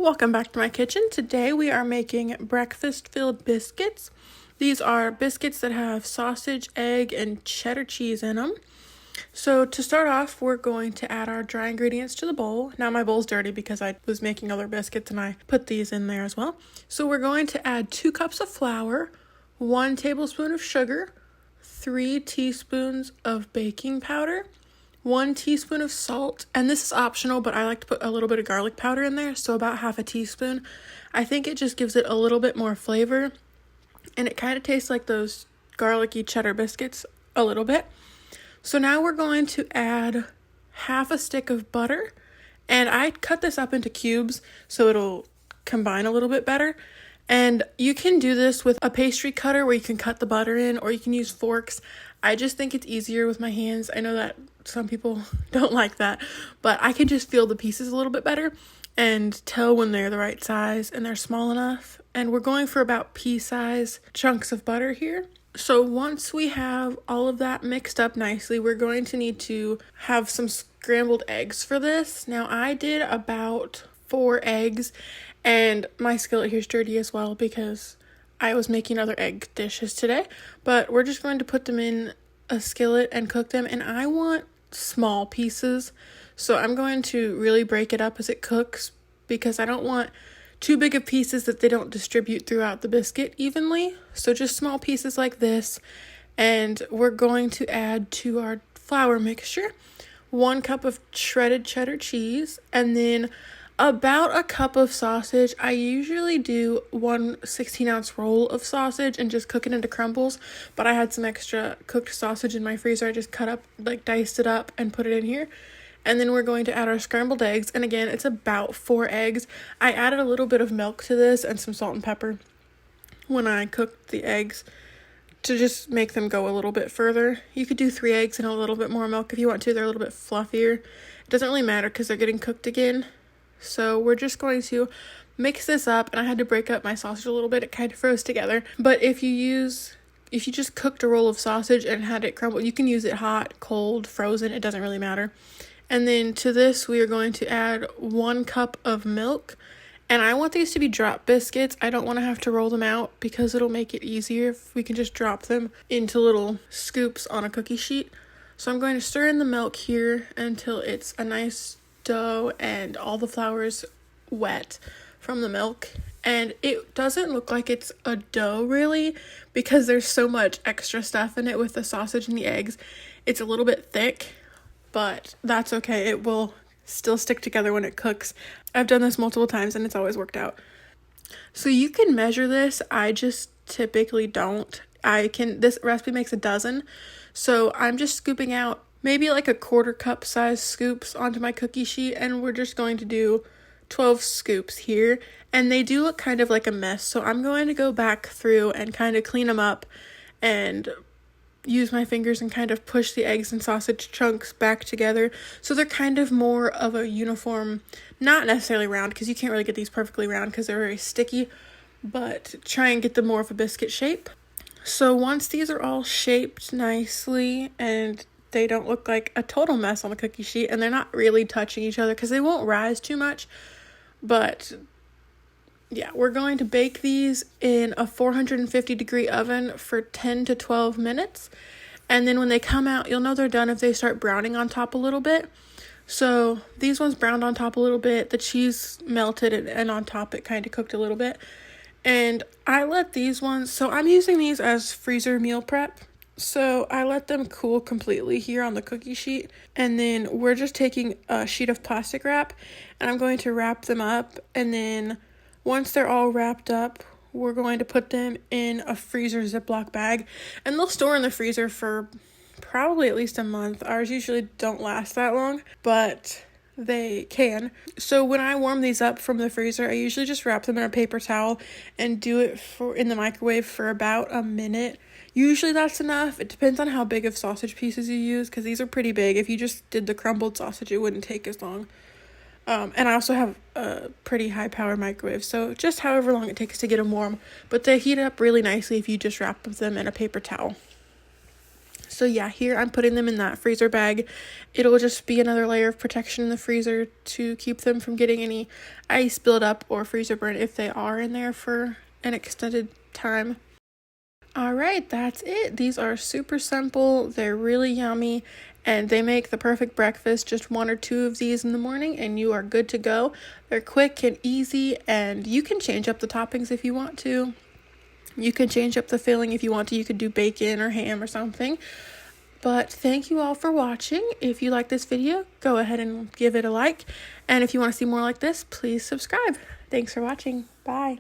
Welcome back to my kitchen. Today we are making breakfast-filled biscuits. These are biscuits that have sausage, egg, and cheddar cheese in them. So to start off, we're going to add our dry ingredients to the bowl. Now my bowl's dirty because I was making other biscuits and I put these in there as well. So we're going to add 2 cups of flour, 1 tablespoon of sugar, 3 teaspoons of baking powder, 1 teaspoon of salt, and this is optional, but I like to put a little bit of garlic powder in there, so about half a teaspoon. I think it just gives it a little bit more flavor, and it kind of tastes like those garlicky cheddar biscuits a little bit. So now we're going to add half a stick of butter, and I cut this up into cubes so it'll combine a little bit better. And you can do this with a pastry cutter where you can cut the butter in, or you can use forks. I just think it's easier with my hands. I know that some people don't like that, but I can just feel the pieces a little bit better and tell when they're the right size and they're small enough. And we're going for about pea-size chunks of butter here. So once we have all of that mixed up nicely, we're going to need to have some scrambled eggs for this. Now I did about 4 eggs, and my skillet here's dirty as well because I was making other egg dishes today. But we're just going to put them in a skillet and cook them, and I want small pieces. So I'm going to really break it up as it cooks because I don't want too big of pieces that they don't distribute throughout the biscuit evenly. So just small pieces like this. And we're going to add to our flour mixture 1 cup of shredded cheddar cheese, and then about a cup of sausage. I usually do 1 16-ounce roll of sausage and just cook it into crumbles, but I had some extra cooked sausage in my freezer. I just diced it up and put it in here. And then we're going to add our scrambled eggs, and again, it's about 4 eggs. I added a little bit of milk to this and some salt and pepper when I cooked the eggs to just make them go a little bit further. You could do 3 eggs and a little bit more milk if you want to. They're a little bit fluffier. It doesn't really matter because they're getting cooked again. So we're just going to mix this up, and I had to break up my sausage a little bit. It kind of froze together. But if you just cooked a roll of sausage and had it crumble, you can use it hot, cold, frozen. It doesn't really matter. And then to this, we are going to add 1 cup of milk. And I want these to be drop biscuits. I don't want to have to roll them out because it'll make it easier if we can just drop them into little scoops on a cookie sheet. So I'm going to stir in the milk here until it's a nice dough and all the flour is wet from the milk. And it doesn't look like it's a dough really because there's so much extra stuff in it with the sausage and the eggs. It's a little bit thick, but that's okay. It will still stick together when it cooks. I've done this multiple times and it's always worked out. So you can measure this. I just typically don't. This recipe makes a dozen. So I'm just scooping out maybe like a 1/4 cup size scoops onto my cookie sheet, and we're just going to do 12 scoops here. And they do look kind of like a mess. So I'm going to go back through and kind of clean them up and use my fingers and kind of push the eggs and sausage chunks back together so they're kind of more of a uniform, not necessarily round because you can't really get these perfectly round because they're very sticky, but try and get them more of a biscuit shape. So once these are all shaped nicely and they don't look like a total mess on the cookie sheet and they're not really touching each other because they won't rise too much, but yeah, we're going to bake these in a 450 degree oven for 10 to 12 minutes. And then when they come out, you'll know they're done if they start browning on top a little bit. So these ones browned on top a little bit. The cheese melted and on top it kind of cooked a little bit. And I let these ones, so I'm using these as freezer meal prep. So I let them cool completely here on the cookie sheet. And then we're just taking a sheet of plastic wrap and I'm going to wrap them up, and then once they're all wrapped up, we're going to put them in a freezer Ziploc bag, and they'll store in the freezer for probably at least a month. Ours usually don't last that long, but they can. So when I warm these up from the freezer, I usually just wrap them in a paper towel and do it in the microwave for about a minute. Usually that's enough. It depends on how big of sausage pieces you use because these are pretty big. If you just did the crumbled sausage, it wouldn't take as long. And I also have a pretty high power microwave, so just however long it takes to get them warm. But they heat up really nicely if you just wrap them in a paper towel. So yeah, here I'm putting them in that freezer bag. It'll just be another layer of protection in the freezer to keep them from getting any ice buildup or freezer burn if they are in there for an extended time. All right, that's it. These are super simple. They're really yummy and they make the perfect breakfast. Just 1 or 2 of these in the morning and you are good to go. They're quick and easy, and you can change up the toppings if you want to. You can change up the filling if you want to. You could do bacon or ham or something. But thank you all for watching. If you like this video, go ahead and give it a like. And if you want to see more like this, please subscribe. Thanks for watching. Bye.